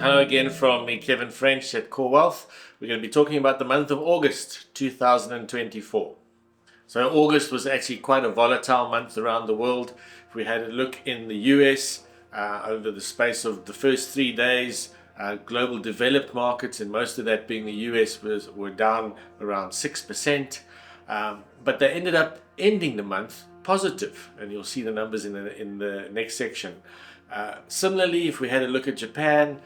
Hello again from me, Kevin French at Core Wealth. We're going to be talking about the month of August 2024. So August was actually quite a volatile month around the world. If we had a look in the US, over the space of the first 3 days, global developed markets, and most of that being the US, were down around 6%. But they ended up ending the month positive, and you'll see the numbers in the next section. Similarly, if we had a look at Japan,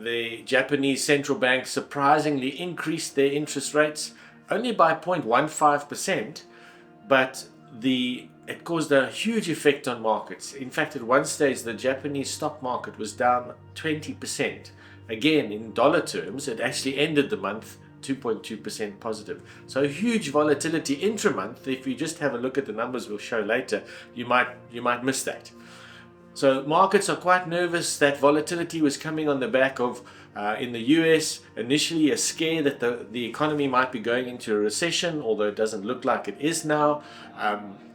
the Japanese central bank surprisingly increased their interest rates only by 0.15%, but it caused a huge effect on markets. In fact, at one stage, the Japanese stock market was down 20%. Again, in dollar terms, it actually ended the month 2.2% positive. So huge volatility intra-month. If you just have a look at the numbers we'll show later, you might miss that. So markets are quite nervous. That volatility was coming on the back of, in the US, initially a scare that the economy might be going into a recession, although it doesn't look like it is now.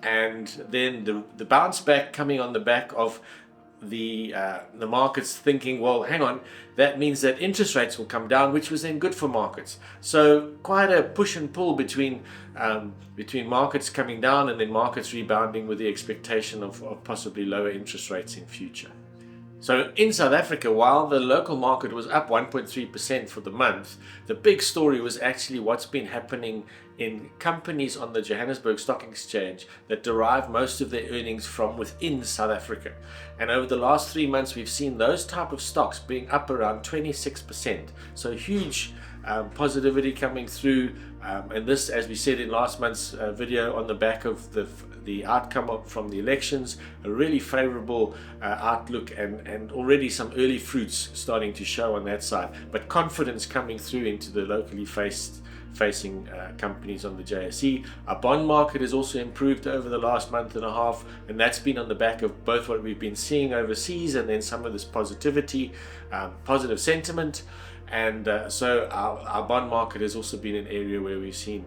And then the bounce back coming on the back of the markets thinking, well, hang on, that means that interest rates will come down, which was then good for markets. So quite a push and pull between markets coming down and then markets rebounding with the expectation of possibly lower interest rates in future. So in South Africa, while the local market was up 1.3% for the month, the big story was actually what's been happening in companies on the Johannesburg Stock Exchange that derive most of their earnings from within South Africa. And over the last 3 months, we've seen those type of stocks being up around 26%. So huge positivity coming through, and this, as we said in last month's video, on the back of the outcome from the elections, a really favorable outlook, and already some early fruits starting to show on that side, but confidence coming through into the locally facing companies on the JSE. Our bond market has also improved over the last month and a half, and that's been on the back of both what we've been seeing overseas and then some of this positivity, positive sentiment. And so our bond market has also been an area where we've seen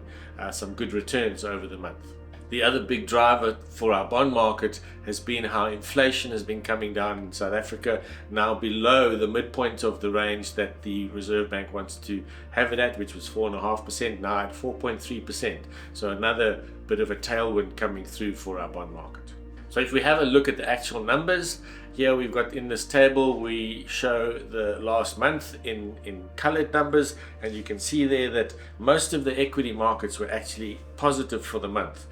some good returns over the month. The other big driver for our bond market has been how inflation has been coming down in South Africa, now below the midpoint of the range that the Reserve Bank wants to have it at, which was 4.5%, now at 4.3%. So another bit of a tailwind coming through for our bond market. So if we have a look at the actual numbers, here we've got in this table, we show the last month in colored numbers, and you can see there that most of the equity markets were actually positive for the month.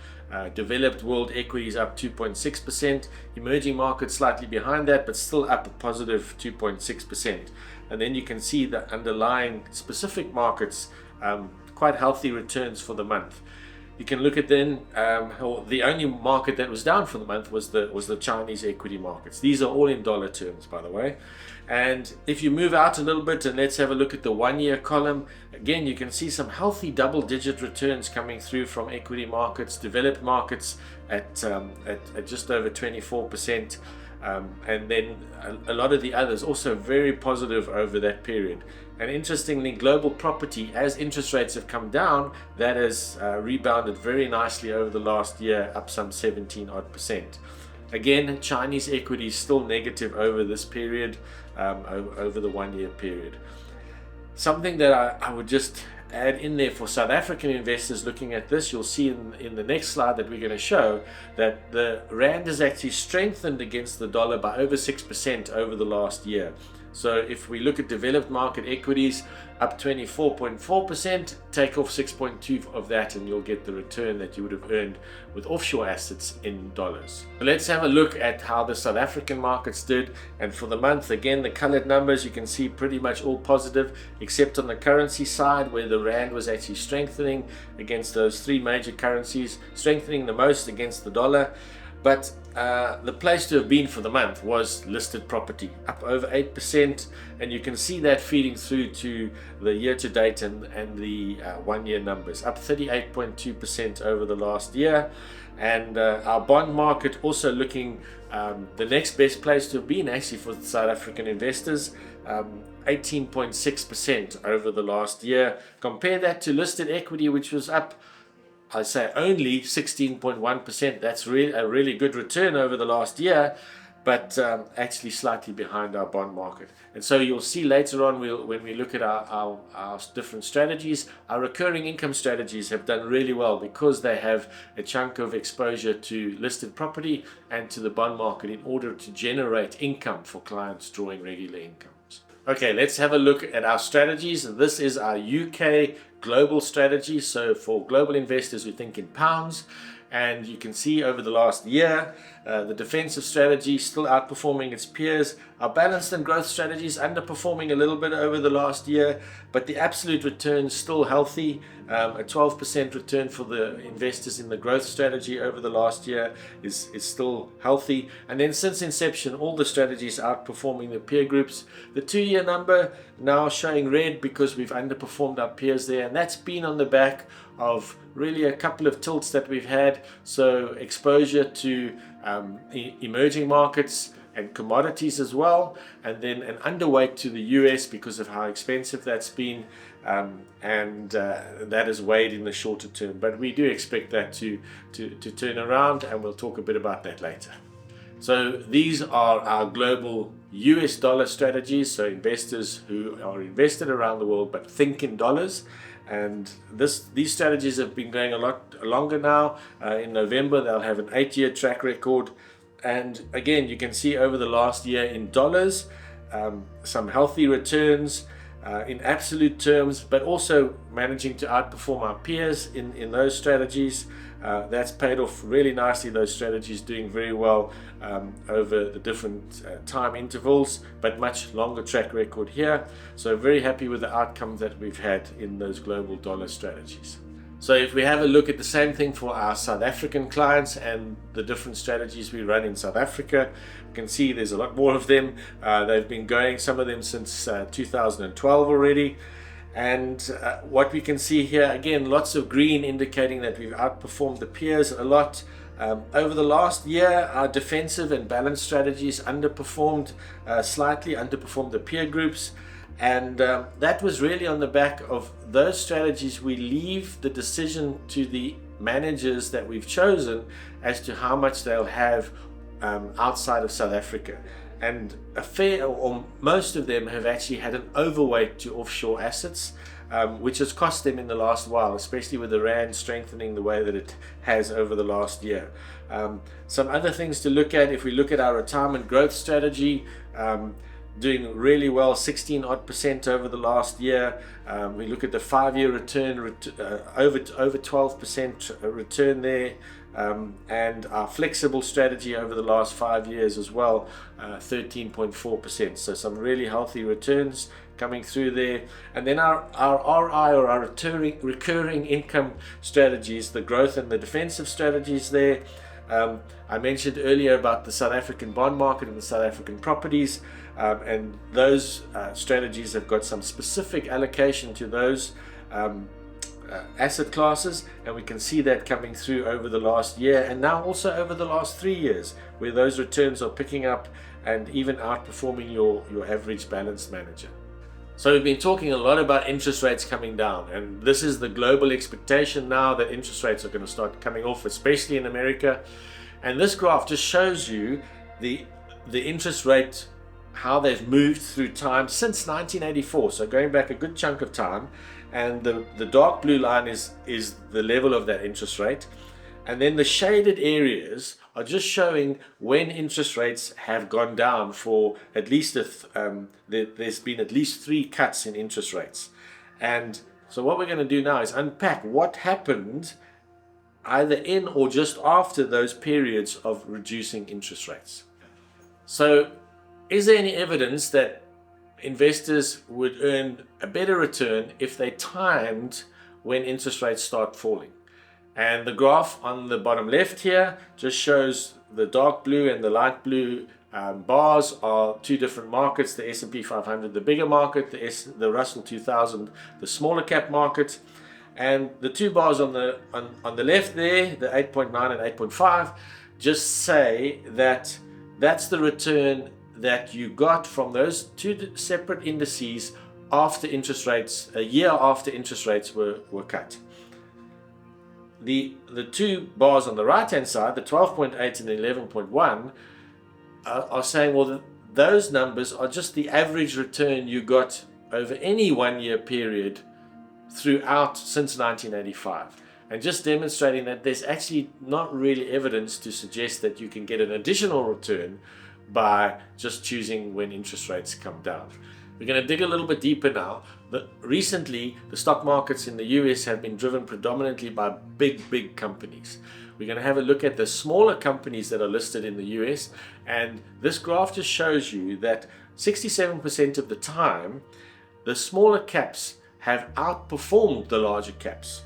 Developed world equities up 2.6%, emerging markets slightly behind that, but still up a positive 2.6%. And then you can see the underlying specific markets, quite healthy returns for the month. You can look at then, the only market that was down for the month was the Chinese equity markets. These are all in dollar terms, by the way. And if you move out a little bit and let's have a look at the 1-year column, again, you can see some healthy double-digit returns coming through from equity markets, developed markets at just over 24%. And then a lot of the others also very positive over that period. And interestingly, global property, as interest rates have come down, that has rebounded very nicely over the last year, up some 17%. Again, Chinese equities still negative over this period, over the 1-year period. Something that I would just add in there for South African investors looking at this, you'll see in the next slide that we're going to show that the rand has actually strengthened against the dollar by over 6% over the last year. So if we look at developed market equities, up 24.4%, take off 6.2 of that and you'll get the return that you would have earned with offshore assets in dollars. So let's have a look at how the South African markets did. And for the month, again, the colored numbers, you can see pretty much all positive, except on the currency side where the rand was actually strengthening against those 3 major currencies, strengthening the most against the dollar. But the place to have been for the month was listed property, up over 8%, and you can see that feeding through to the year-to-date and the 1-year numbers, up 38.2% over the last year. And our bond market also looking the next best place to have been actually for South African investors, 18.6% over the last year. Compare that to listed equity, which was up, I say, only 16.1%. That's a really good return over the last year. but actually slightly behind our bond market. And so you'll see later on, when we look at our different strategies, our recurring income strategies have done really well because they have a chunk of exposure to listed property and to the bond market in order to generate income for clients drawing regular incomes. Okay, let's have a look at our strategies. This is our UK global strategy. So for global investors, we think in pounds. And you can see over the last year, the defensive strategy still outperforming its peers. Our balanced and growth strategies underperforming a little bit over the last year, but the absolute return still healthy. A 12% return for the investors in the growth strategy over the last year is still healthy. And then since inception, all the strategies outperforming the peer groups. The 2-year number now showing red because we've underperformed our peers there, and that's been on the back of really a couple of tilts that we've had. So exposure to emerging markets and commodities as well, and then an underweight to the US because of how expensive that's been, and that has weighed in the shorter term. But we do expect that to turn around, and we'll talk a bit about that later. So these are our global US dollar strategies, so investors who are invested around the world but think in dollars. And these strategies have been going a lot longer now. In November, they'll have an 8-year track record. And again, you can see over the last year in dollars, some healthy returns in absolute terms, but also managing to outperform our peers in those strategies. That's paid off really nicely. Those strategies doing very well over the different time intervals, but much longer track record here. So very happy with the outcomes that we've had in those global dollar strategies. So if we have a look at the same thing for our South African clients and the different strategies we run in South Africa, you can see there's a lot more of them. They've been going, some of them since 2012 already. And what we can see here, again, lots of green indicating that we've outperformed the peers a lot. Over the last year, our defensive and balanced strategies underperformed, slightly underperformed the peer groups. And that was really on the back of those strategies. We leave the decision to the managers that we've chosen as to how much they'll have outside of South Africa. And a fair, or most of them, have actually had an overweight to offshore assets, which has cost them in the last while, especially with the rand strengthening the way that it has over the last year. Some other things to look at: if we look at our retirement growth strategy, doing really well, 16% over the last year. We look at the 5-year return, over 12% return there. And our flexible strategy over the last 5 years as well, 13.4%. So some really healthy returns coming through there. And then our RI, or our recurring income strategies, the growth and the defensive strategies there. I mentioned earlier about the South African bond market and the South African properties, and those strategies have got some specific allocation to those asset classes, and we can see that coming through over the last year, and now also over the last 3 years, where those returns are picking up and even outperforming your average balanced manager. So we've been talking a lot about interest rates coming down, and this is the global expectation now, that interest rates are going to start coming off, especially in America. And this graph just shows you the interest rate, how they've moved through time since 1984, so going back a good chunk of time. And the dark blue line is the level of that interest rate, and then the shaded areas are just showing when interest rates have gone down for at least there's been at least 3 cuts in interest rates. And so what we're going to do now is unpack what happened either in or just after those periods of reducing interest rates. So is there any evidence that investors would earn a better return if they timed when interest rates start falling? And the graph on the bottom left here just shows the dark blue and the light blue bars are 2 different markets: the S&P 500, the bigger market, the Russell 2000, the smaller cap market. And the 2 bars on the left there, the 8.9 and 8.5, just say that that's the return that you got from those 2 separate indices after interest rates, a year after interest rates were cut. The 2 bars on the right hand side, the 12.8 and the 11.1, are saying, well, those numbers are just the average return you got over any 1 year period throughout since 1985, and just demonstrating that there's actually not really evidence to suggest that you can get an additional return by just choosing when interest rates come down. We're going to dig a little bit deeper now. Recently, the stock markets in the US have been driven predominantly by big companies. We're going to have a look at the smaller companies that are listed in the US, and this graph just shows you that 67% of the time, the smaller caps have outperformed the larger caps.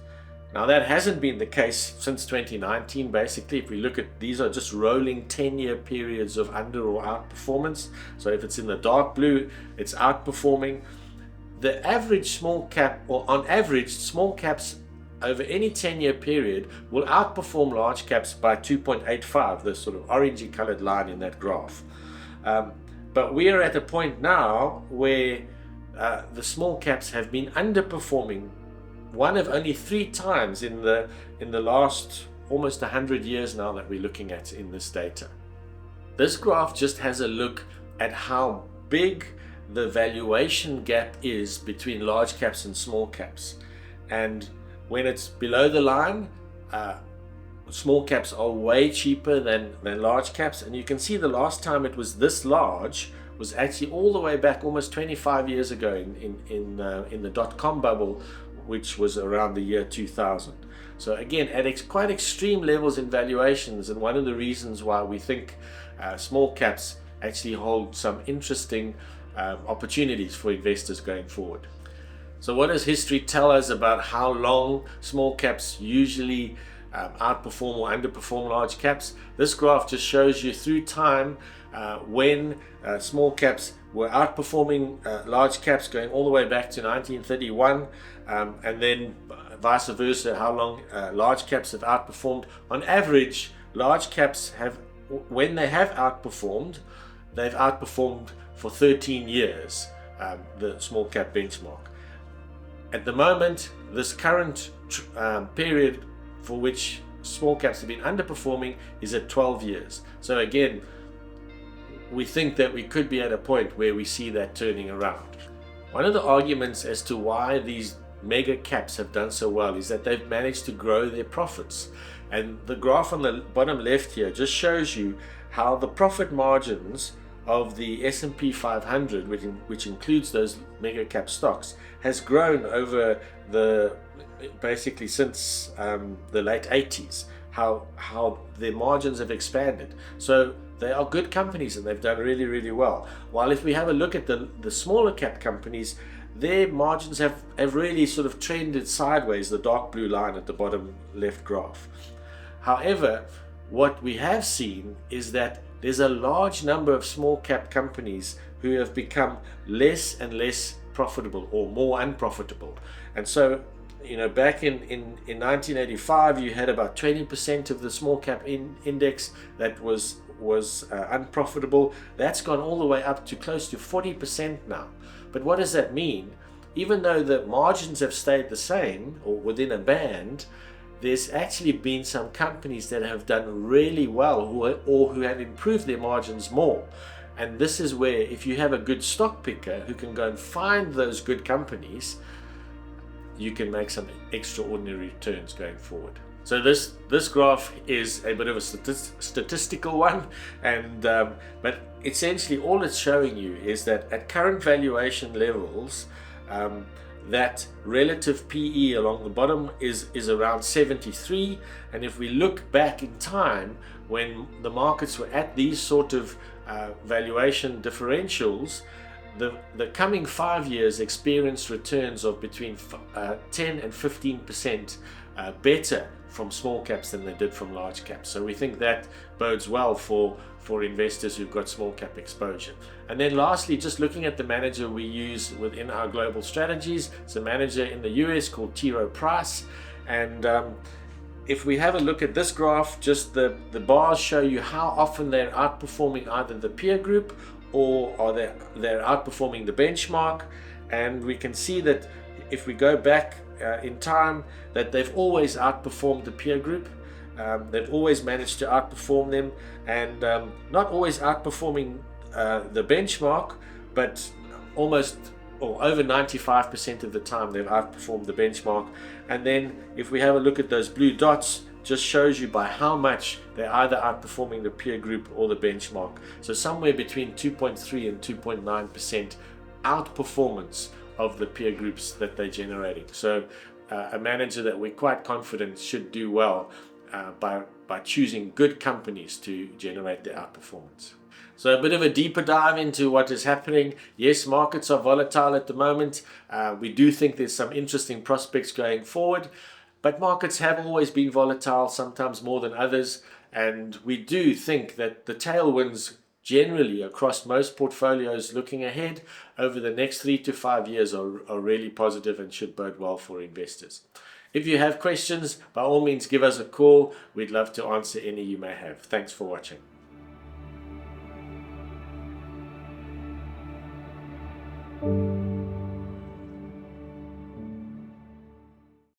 Now, that hasn't been the case since 2019. Basically, if we look at, these are just rolling 10-year periods of under or outperformance. So if it's in the dark blue, it's outperforming. The average small cap, or on average, small caps over any 10-year period will outperform large caps by 2.85, the sort of orangey colored line in that graph. But we are at a point now where the small caps have been underperforming one of only 3 times in the last almost 100 years now that we're looking at in this data. This graph just has a look at how big the valuation gap is between large caps and small caps. And when it's below the line, small caps are way cheaper than large caps. And you can see the last time it was this large was actually all the way back almost 25 years ago in the dot-com bubble, which was around the year 2000. So again, at quite extreme levels in valuations, and one of the reasons why we think small caps actually hold some interesting opportunities for investors going forward. So what does history tell us about how long small caps usually outperform or underperform large caps? This graph just shows you through time when small caps were outperforming large caps, going all the way back to 1931, and then vice versa, how long large caps have outperformed. On average, large caps have, when they have outperformed, they've outperformed for 13 years the small cap benchmark. At the moment, this current period for which small caps have been underperforming is at 12 years. So again, we think that we could be at a point where we see that turning around. One of the arguments as to why these mega caps have done so well is that they've managed to grow their profits. And the graph on the bottom left here just shows you how the profit margins of the S&P 500, which includes those mega cap stocks, has grown over basically since the late 80s, how their margins have expanded. So they are good companies and they've done really well. While if we have a look at the smaller cap companies, their margins have really sort of trended sideways, the dark blue line at the bottom left graph. However, what we have seen is that there's a large number of small cap companies who have become less and less profitable or more unprofitable. And so, you know, back in 1985, you had about 20% of the small cap index that was unprofitable. That's gone all the way up to close to 40% now. But what does that mean? Even though the margins have stayed the same or within a band, there's actually been some companies that have done really well or who have improved their margins more. And this is where, if you have a good stock picker who can go and find those good companies, you can make some extraordinary returns going forward. So this graph is a bit of a statistical one, and but essentially all it's showing you is that at current valuation levels, that relative PE along the bottom is around 73, and if we look back in time when the markets were at these sort of valuation differentials, the coming 5 years experienced returns of between 10 and 15% better from small caps than they did from large caps. So we think that bodes well for investors who've got small cap exposure. And then lastly, just looking at the manager we use within our global strategies, it's a manager in the US called T. Rowe Price. And if we have a look at this graph, just the bars show you how often they're outperforming either the peer group or they're outperforming the benchmark. And we can see that if we go back in time, that they've always outperformed the peer group. They've always managed to outperform them, and not always outperforming the benchmark, but almost or over 95% of the time they've outperformed the benchmark. And then if we have a look at those blue dots, just shows you by how much they're either outperforming the peer group or the benchmark. So somewhere between 2.3 and 2.9% outperformance of the peer groups that they're generating. So a manager that we're quite confident should do well by choosing good companies to generate the outperformance. So a bit of a deeper dive into what is happening. Yes, markets are volatile at the moment. We do think there's some interesting prospects going forward, but markets have always been volatile, sometimes more than others. And we do think that the tailwinds generally across most portfolios looking ahead over the next 3 to 5 years are really positive and should bode well for investors. If you have questions, by all means give us a call. We'd love to answer any you may have. Thanks for watching. Thank you.